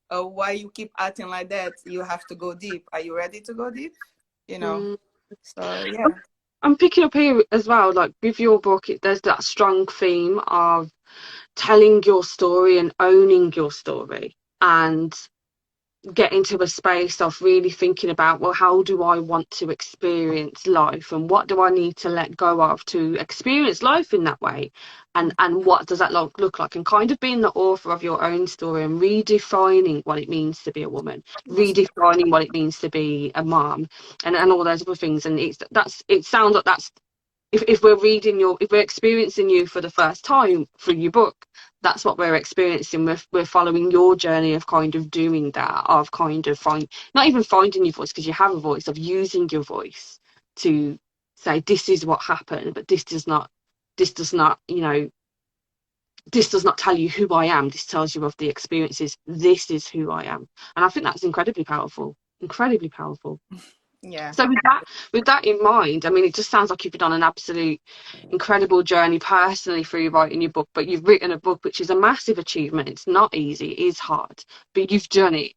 Why you keep acting like that? You have to go deep. Are you ready to go deep? You know. So yeah. I'm picking up here as well, like with your book, there's that strong theme of telling your story and owning your story, and get into a space of really thinking about, well, how do I want to experience life, and what do I need to let go of to experience life in that way, and what does that look like, and kind of being the author of your own story and redefining what it means to be a woman, redefining what it means to be a mom, and all those other things. And it sounds like that's, if we're if we're experiencing you for the first time through your book, that's what we're experiencing. We're following your journey of kind of doing that, of kind of not even finding your voice, because you have a voice, of using your voice to say, this is what happened, but this does not, you know, this does not tell you who I am. This tells you of the experiences. This is who I am. And I think that's incredibly powerful. Incredibly powerful. Yeah. So with that in mind, I mean, it just sounds like you've been on an absolute incredible journey personally through writing your book, but you've written a book which is a massive achievement. It's not easy, it is hard, but you've done it.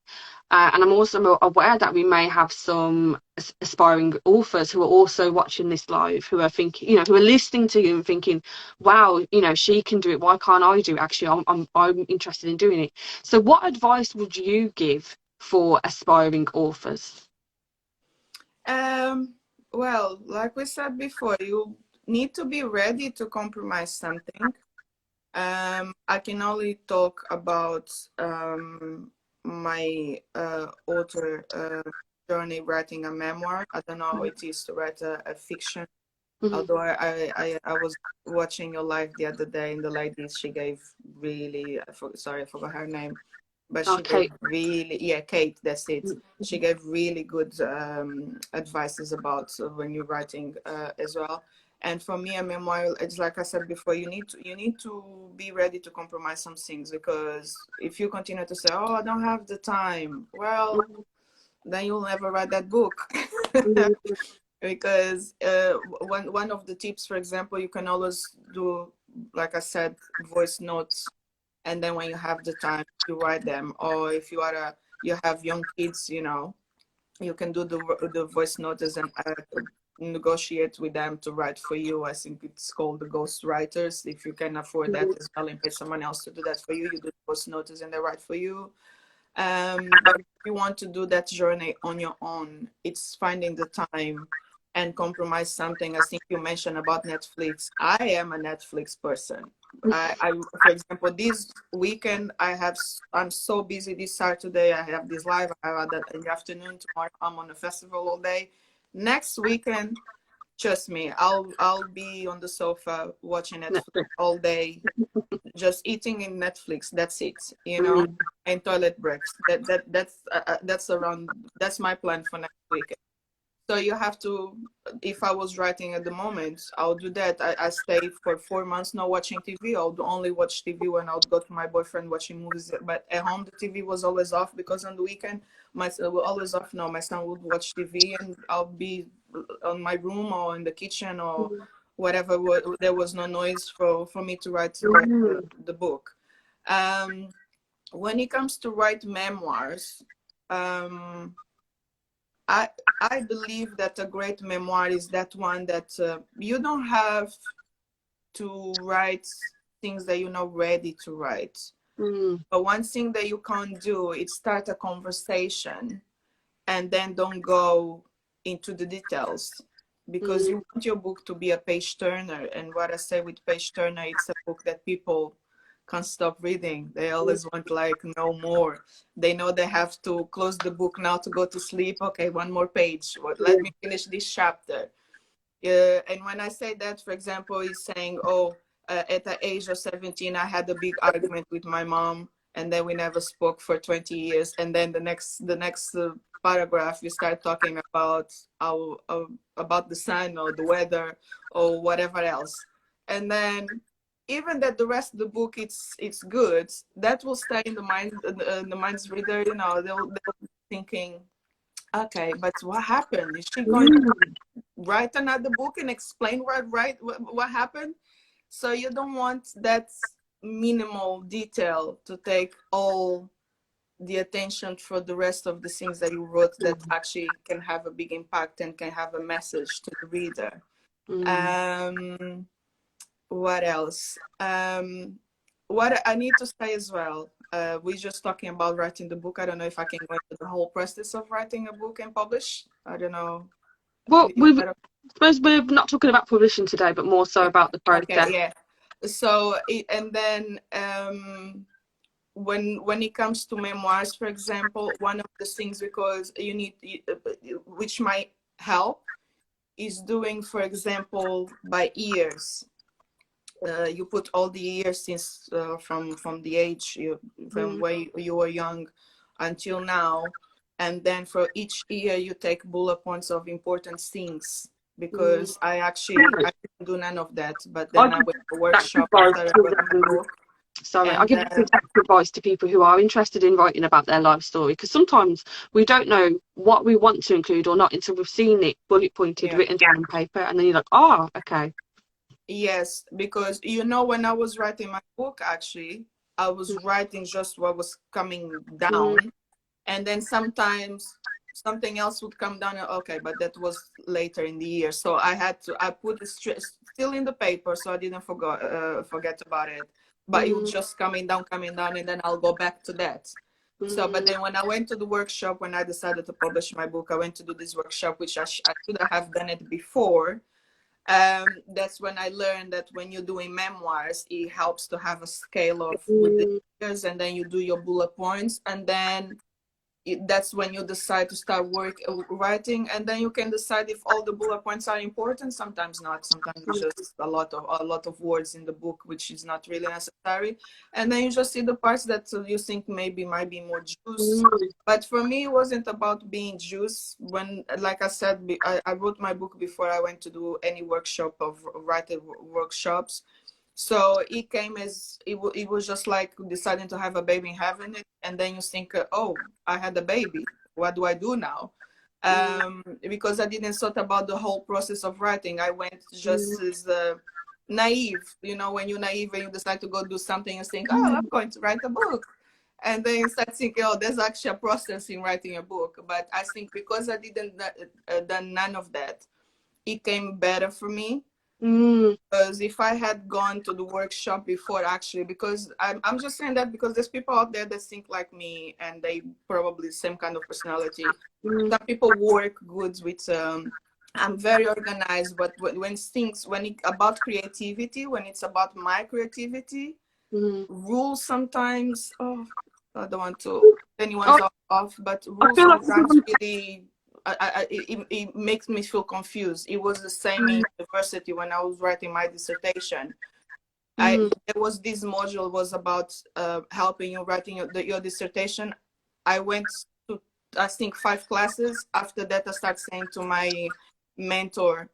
And I'm also aware that we may have some aspiring authors who are also watching this live, who are thinking, you know, who are listening to you and thinking, wow, you know, she can do it. Why can't I do it? Actually, I'm interested in doing it. So what advice would you give for aspiring authors? Well, like we said before, you need to be ready to compromise something. I can only talk about my author journey writing a memoir. I don't know how it is to write a fiction. Although I was watching your live the other day, and the lady, she gave really, sorry, I forgot her name, but she gave really, yeah, Kate, that's it. She gave really good advices about when you're writing as well. And for me, a memoir, it's like I said before, you need to be ready to compromise some things, because if you continue to say, oh, I don't have the time, well, then you'll never write that book. Because one of the tips, for example, you can always do, like I said, voice notes, and then when you have the time, you write them. Or if you have young kids, you know, you can do the voice notes and negotiate with them to write for you. I think it's called the ghost writers. If you can afford that as well and pay someone else to do that for you, you do the voice notes and they write for you. But if you want to do that journey on your own, it's finding the time and compromise something. I think you mentioned about Netflix. I am a Netflix person. I for example, this weekend I'm so busy. This Saturday I have this live. I have that in the afternoon. Tomorrow I'm on a festival all day. Next weekend, trust me, I'll be on the sofa watching Netflix all day, just eating in Netflix. That's it, you know, and toilet breaks. That's my plan for next weekend. So you have to, if I was writing at the moment, I'll do that. I stay for 4 months not watching TV. I'll only watch TV when I'll go to my boyfriend watching movies. But at home, the TV was always off, because on the weekend, my son was always off. No, my son would watch TV and I'll be on my room or in the kitchen or whatever. There was no noise for me to write the book. When it comes to write memoirs, I believe that a great memoir is that one that you don't have to write things that you're not ready to write. But one thing that you can't do is start a conversation and then don't go into the details, because you want your book to be a page turner. And what I say with page turner, it's a book that people can't stop reading. They always want like no more. They know they have to close the book now to go to sleep. Okay, one more page. Let me finish this chapter. And when I say that, for example, he's saying, oh, at the age of 17, I had a big argument with my mom, and then we never spoke for 20 years. And then the next paragraph, you start talking about about the sun or the weather or whatever else. And then even that the rest of the book it's good, that will stay in the mind's reader. You know, they'll be thinking, okay, but what happened? Is she going to write another book and explain what happened? So you don't want that minimal detail to take all the attention for the rest of the things that you wrote that actually can have a big impact and can have a message to the reader. What else? What I need to say as well, we're just talking about writing the book. I don't know if I can go into the whole process of writing a book and publish. I don't know. Well, I suppose we're not talking about publishing today, but more so about the process. Okay, yeah. So, and then when it comes to memoirs, for example, one of the things, because you need, which might help, is doing, for example, by years. You put all the years since from the age from when you were young until now, and then for each year you take bullet points of important things. Because I didn't do none of that, but then I went to a workshop after I wrote my book. Sorry, I give advice to people who are interested in writing about their life story, because sometimes we don't know what we want to include or not until we've seen it bullet pointed, written down on paper, and then you're like, oh, okay. Yes, because when I was writing my book, actually, I was writing just what was coming down, and then sometimes something else would come down. Okay, but that was later in the year, so I put it still in the paper, so I didn't forget about it. But it was just coming down, and then I'll go back to that. So, but then when I went to the workshop, when I decided to publish my book, I went to do this workshop, which I should have done it before. That's when I learned that when you're doing memoirs, it helps to have a scale of with the years, and then you do your bullet points, and then that's when you decide to start writing, and then you can decide if all the bullet points are important. Sometimes not. Sometimes it's just a lot of words in the book which is not really necessary, and then you just see the parts that you think maybe might be more juice. But for me, it wasn't about being juice. When, like I said, I wrote my book before I went to do any workshop of writing workshops. So it came as it was just like deciding to have a baby and having it, and then you think, oh, I had a baby. What do I do now? Because I didn't thought about the whole process of writing. I went just as naive, when you're naive and you decide to go do something and think, oh, I'm going to write a book. And then you start thinking, oh, there's actually a process in writing a book. But I think because I didn't done none of that, it came better for me. Because if I had gone to the workshop before, actually, because I'm just saying that because there's people out there that think like me, and they probably the same kind of personality. Some people work good with I'm very organized, but when it's about creativity, when it's about my creativity, rules sometimes, I don't want to anyone's off, but rules sometimes really it makes me feel confused. It was the same in university when I was writing my dissertation. There was this module was about helping you writing your dissertation. I went to, I think, 5 classes. After that, I started saying to my mentor,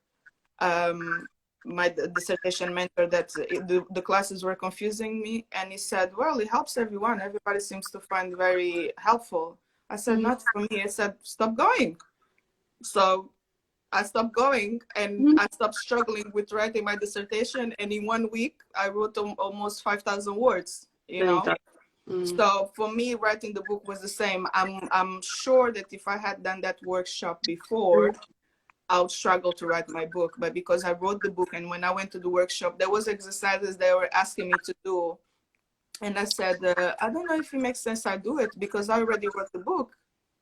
my dissertation mentor, that the classes were confusing me, and he said, well, it helps everyone. Everybody seems to find very helpful. I said, not for me. I said, stop going. So I stopped going, and I stopped struggling with writing my dissertation. And in 1 week, I wrote almost 5,000 words, So for me, writing the book was the same. I'm sure that if I had done that workshop before, I would struggle to write my book. But because I wrote the book, and when I went to the workshop, there was exercises they were asking me to do. And I said, I don't know if it makes sense I do it, because I already wrote the book.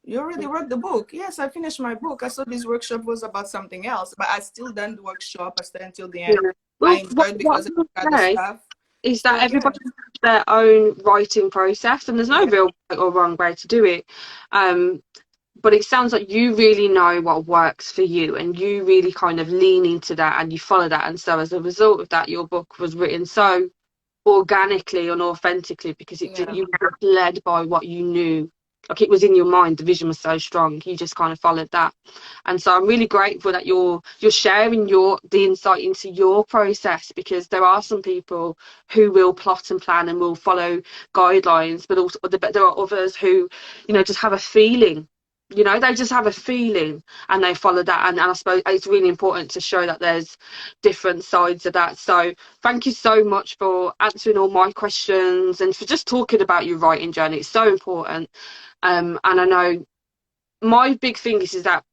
You already wrote the book. Yes, I finished my book. I thought this workshop was about something else, but I still done the workshop. I stayed until the end. Well, I enjoyed because I got the stuff. Is that everybody has their own writing process, and there's no real right or wrong way to do it. But it sounds like you really know what works for you, and you really kind of lean into that and you follow that. And so as a result of that, your book was written so organically and authentically, because you were led by what you knew. Like, it was in your mind, the vision was so strong, you just kind of followed that. And so I'm really grateful that you're sharing the insight into your process, because there are some people who will plot and plan and will follow guidelines, but also there are others who just have a feeling, You know, they just have a feeling and they follow that. And I suppose it's really important to show that there's different sides of that. So thank you so much for answering all my questions and for just talking about your writing journey. It's so important. And I know my big thing is that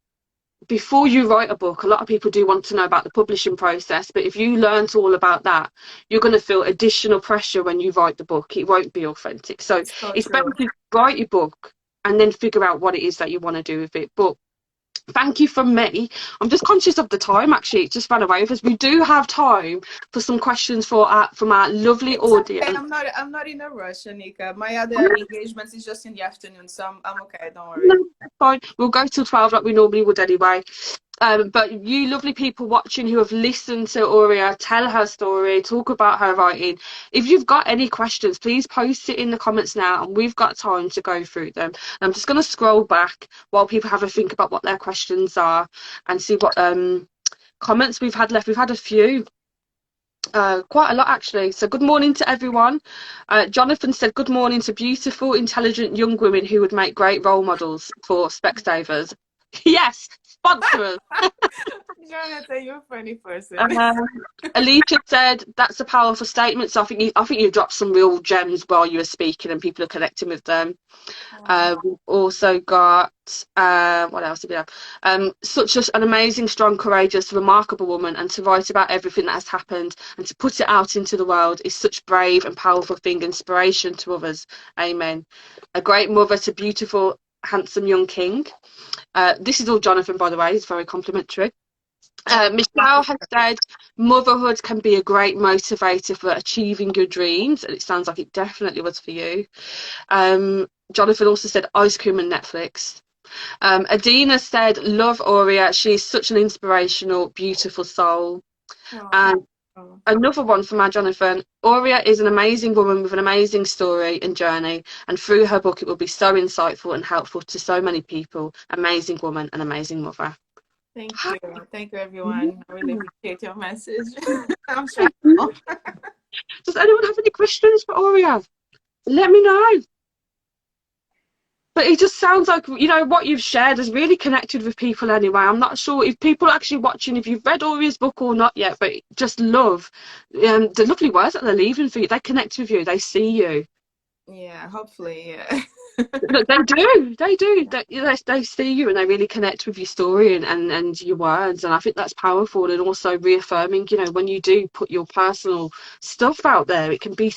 before you write a book, a lot of people do want to know about the publishing process, but if you learnt all about that, you're going to feel additional pressure when you write the book. It won't be authentic. So So it's better true. to write your book and then figure out what it is that you want to do with it. But thank you from me. I'm just conscious of the time, actually. It just ran away with us. We do have time for some questions from our lovely It's okay. audience. I'm not in a rush, Anika. My other engagements is just in the afternoon, so I'm okay. Don't worry. No, that's fine. We'll go till 12 like we normally would anyway. But you lovely people watching who have listened to Aurea tell her story, talk about her writing, if you've got any questions, please post it in the comments now and we've got time to go through them. And I'm just going to scroll back while people have a think about what their questions are and see what comments we've had left. We've had a few. Quite a lot actually. So good morning to everyone. Jonathan said good morning to beautiful, intelligent young women who would make great role models for Specsavers. Yes, sponsor us. Jonathan, you're a funny person. Alicia said that's a powerful statement. So I think you dropped some real gems while you were speaking, and people are connecting with them. We've also got what else did we have? Such an amazing, strong, courageous, remarkable woman, and to write about everything that has happened and to put it out into the world is such brave and powerful thing, inspiration to others. Amen. A great mother to beautiful, handsome young king. This is all Jonathan, by the way. He's very complimentary. Michelle has said motherhood can be a great motivator for achieving your dreams, and it sounds like it definitely was for you. Jonathan also said ice cream and Netflix. Adina said love Aurea, she's such an inspirational, beautiful soul. And another one from our Jonathan, Aurea is an amazing woman with an amazing story and journey, and through her book it will be so insightful and helpful to so many people. Amazing woman and amazing mother. Thank you. Thank you, everyone. I really appreciate your message. I'm sure. Does anyone have any questions for Aurea? Let me know. But it just sounds like, you know, what you've shared has really connected with people anyway. I'm not sure if people are actually watching, if you've read Aurea's book or not yet, but just love the lovely words that they're leaving for you. They connect with you. They see you. Yeah, hopefully, yeah. They do. They see you and they really connect with your story and your words. And I think that's powerful and also reaffirming, you know, when you do put your personal stuff out there, it can be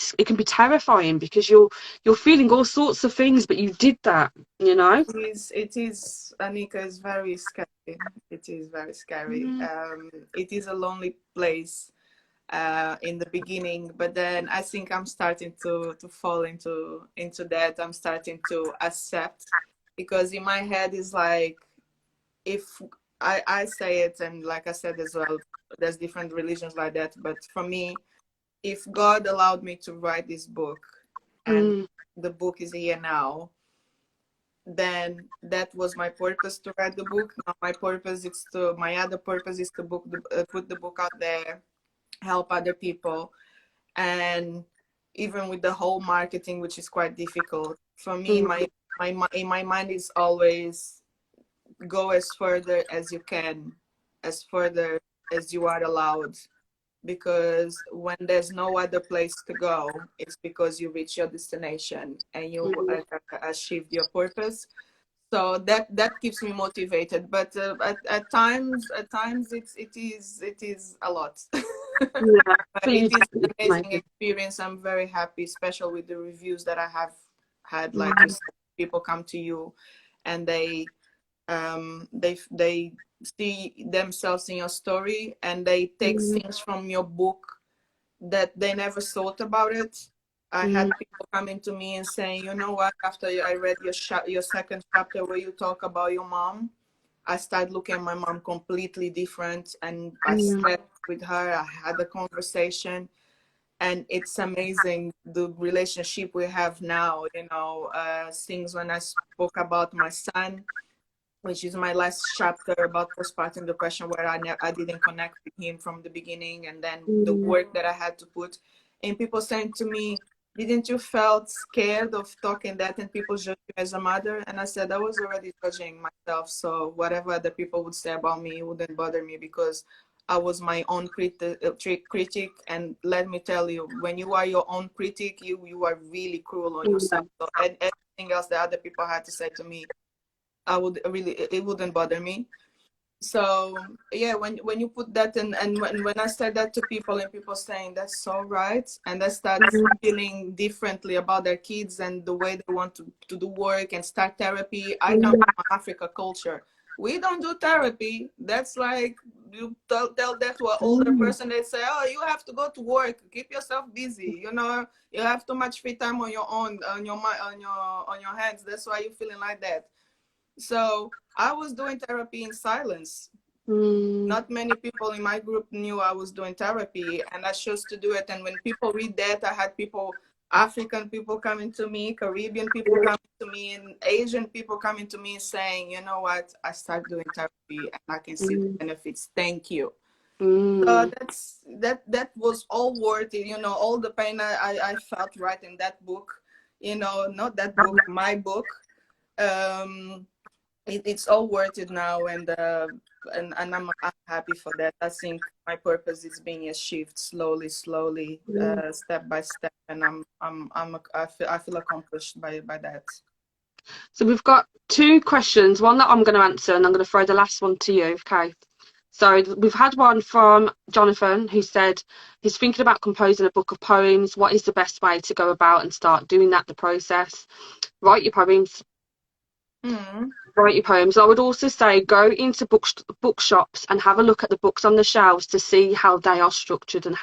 terrifying because you're feeling all sorts of things, but you did that, you know? It is, Anika, is very scary. It is very scary. It is a lonely place in the beginning, but then I think I'm starting to fall into that. I'm starting to accept, because in my head is like, if I say it, and like I said as well, there's different religions like that, but for me, if God allowed me to write this book and the book is here now, then that was my purpose to write the book. Now my other purpose is to put the book out there, help other people. And even with the whole marketing, which is quite difficult for me, in my mind is always go as further as you can, as further as you are allowed, because when there's no other place to go, it's because you reach your destination and you achieved your purpose. So that keeps me motivated, but at times it is a lot. But it is an amazing experience. I'm very happy, especially with the reviews that I have had. Like you said, people come to you and they see themselves in your story and they take things from your book that they never thought about it. I had people coming to me and saying, you know what, after I read your second chapter where you talk about your mom, I started looking at my mom completely different, and I sat with her, I had a conversation, and it's amazing the relationship we have now. You know, things when I spoke about my son, which is my last chapter about postpartum depression, where I didn't connect with him from the beginning, and then the work that I had to put, and people saying to me, didn't you felt scared of talking that and people judge you as a mother? And I said, I was already judging myself. So whatever other people would say about me wouldn't bother me because I was my own critic. And let me tell you, when you are your own critic, you are really cruel on yourself. So everything else that other people had to say to me, it wouldn't bother me. So yeah, when you put that in, and when I said that to people and people saying that's so right, and they start feeling differently about their kids and the way they want to do work and start therapy. I come from Africa culture. We don't do therapy. That's like you tell that to an older person, they say, oh, you have to go to work, keep yourself busy, you know, you have too much free time on your own, on your mind, on your hands. That's why you're feeling like that. So I was doing therapy in silence. Not many people in my group knew I was doing therapy, and I chose to do it. And when people read that, I had people, African people coming to me, Caribbean people coming to me, and Asian people coming to me saying, you know what, I started doing therapy and I can see the benefits. Thank you. So that was all worth it, you know, all the pain I felt writing that book, you know, not that book, my book. It's all worth it now, and I'm happy for that. I think my purpose is being achieved slowly, step by step, and I feel accomplished by that. So we've got two questions, one that I'm going to answer, and I'm going to throw the last one to you, okay? So we've had one from Jonathan who said he's thinking about composing a book of poems. What is the best way to go about and start doing that, the process? Write your poems. Write your poems. I would also say go into bookshops and have a look at the books on the shelves to see how they are structured and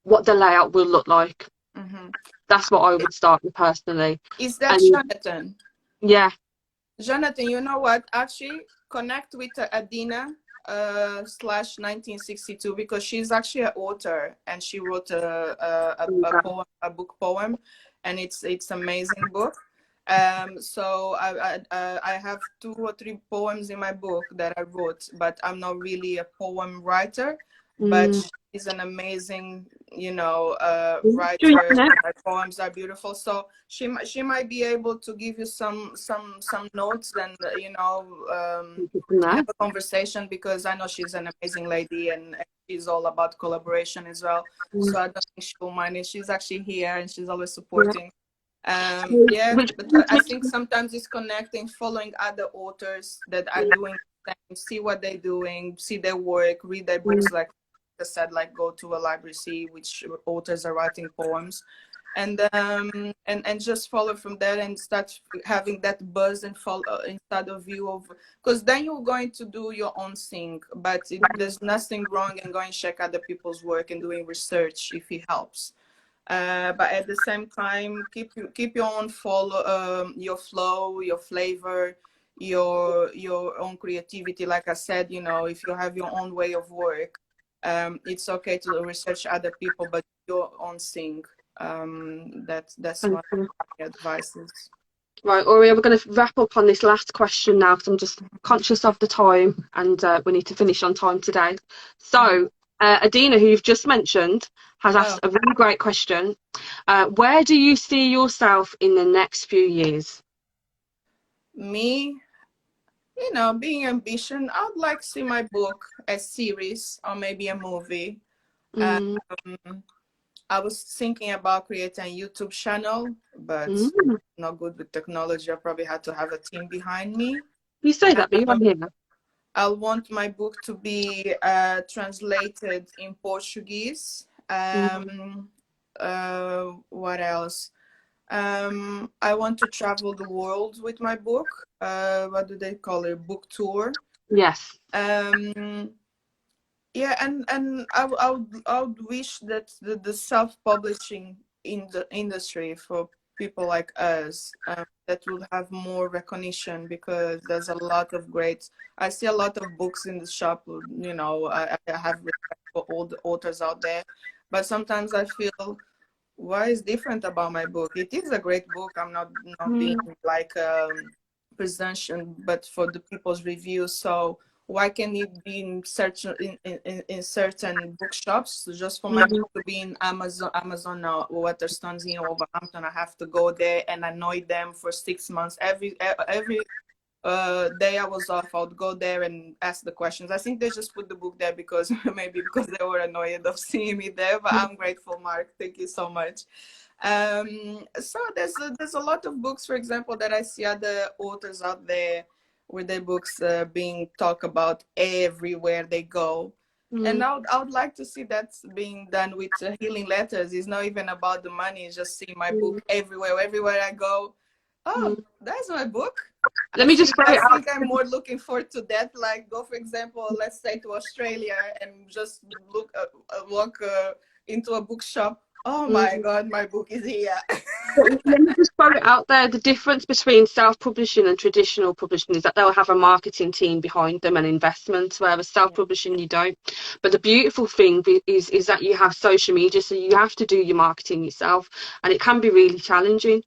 what the layout will look like. That's what I would start with personally. Is that Jonathan? Yeah. Jonathan, you know what? Actually, connect with Adina slash 1962, because she's actually an author and she wrote a book poem, and it's amazing book. So I have 2 or 3 poems in my book that I wrote, but I'm not really a poem writer, but she's an amazing, you know, writer. My poems are beautiful, so she might be able to give you some notes and, you know, have a conversation, because I know she's an amazing lady and she's all about collaboration as well. So I don't think she'll mind it. She's actually here and she's always supporting. But I think sometimes it's connecting, following other authors that are doing things, see what they're doing, see their work, read their books, like I said, like go to a library, see which authors are writing poems, and just follow from there and start having that buzz and follow inside of you, of because then you're going to do your own thing. But there's nothing wrong in going check other people's work and doing research if it helps. But at the same time, keep your own your flow, your flavor, your own creativity. Like I said, you know, if you have your own way of work, it's okay to research other people, but your own thing. That's what my advice is. Right, Aurea, we're going to wrap up on this last question now because I'm just conscious of the time, and we need to finish on time today. So, Adina, who you've just mentioned, has asked a really great question. Where do you see yourself in the next few years? Me, you know, being ambition, I would like to see my book a series or maybe a movie. I was thinking about creating a YouTube channel, but not good with technology. I probably had to have a team behind me. You say that, but you're here. I want my book to be translated in Portuguese. What else? I want to travel the world with my book. What do they call it? Book tour. Yes. Yeah, and I would wish that the self-publishing in the industry for people like us, that will have more recognition, because there's a lot of I see a lot of books in the shop, you know. I have respect for all the authors out there, but sometimes I feel, what is different about my book? It is a great book. I'm not being like presumption, but for the people's review. So why can it be in certain bookshops? Just for my book to be in Amazon now, Waterstones in Wolverhampton, I have to go there and annoy them for 6 months. Every day I was off, I would go there and ask the questions. I think they just put the book there because maybe because they were annoyed of seeing me there. But I'm grateful, Mark. Thank you so much. So there's a lot of books, for example, that I see other authors out there with their books being talked about everywhere they go. And I would like to see that being done with healing letters. It's not even about the money. It's just seeing my book everywhere I go. Oh, that's my book. Let me just throw I it out. think I'm more looking forward to that. Like, go, for example, let's say to Australia and just walk into a bookshop. Oh my God, my book is here. Let me just throw it out there. The difference between self-publishing and traditional publishing is that they'll have a marketing team behind them and investments, whereas self-publishing you don't. But the beautiful thing is that you have social media, so you have to do your marketing yourself, and it can be really challenging.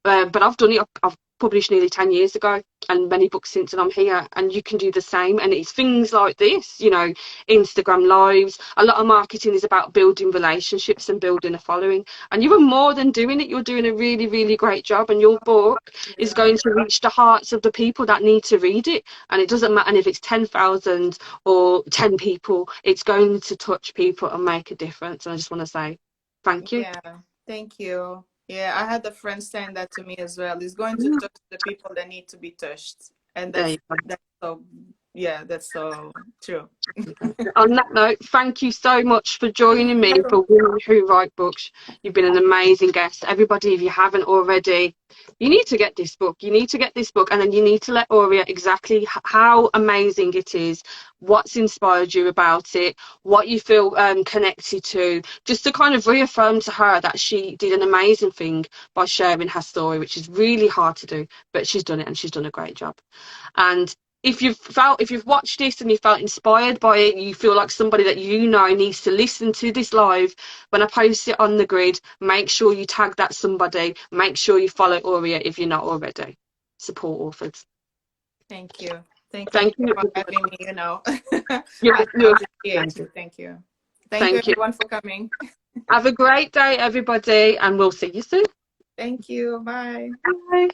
But I've done it. I've published nearly 10 years ago and many books since, and I'm here, and you can do the same. And it's things like this, you know, Instagram lives. A lot of marketing is about building relationships and building a following, and you are more than doing it. You're doing a really great job, and your book is going to reach the hearts of the people that need to read it. And it doesn't matter if it's 10,000 or 10 people, it's going to touch people and make a difference. And I just want to say thank you. Yeah, thank you. Yeah, I had a friend saying that to me as well. It's going to touch the people that need to be touched. And that's so, yeah, that's so true. On that note, thank you so much for Thank joining me you. for Women Who Write Books. You've been an amazing guest. Everybody, if you haven't already, you need to get this book. You need to get this book, and then you need to let Aurea exactly how amazing it is, what's inspired you about it, what you feel connected to, just to kind of reaffirm to her that she did an amazing thing by sharing her story, which is really hard to do, but she's done it, and she's done a great job. And if you've watched this and you felt inspired by it, you feel like somebody that you know needs to listen to this live, when I post it on the grid, make sure you tag that somebody. Make sure you follow Aurea if you're not already. Support authors. Thank you. Thank you Thank you. for having me, you know. You're, I you're appreciate it. Thank you. Thank you, Thank you. everyone, for coming. Have a great day, everybody, and we'll see you soon. Thank you. Bye. Bye.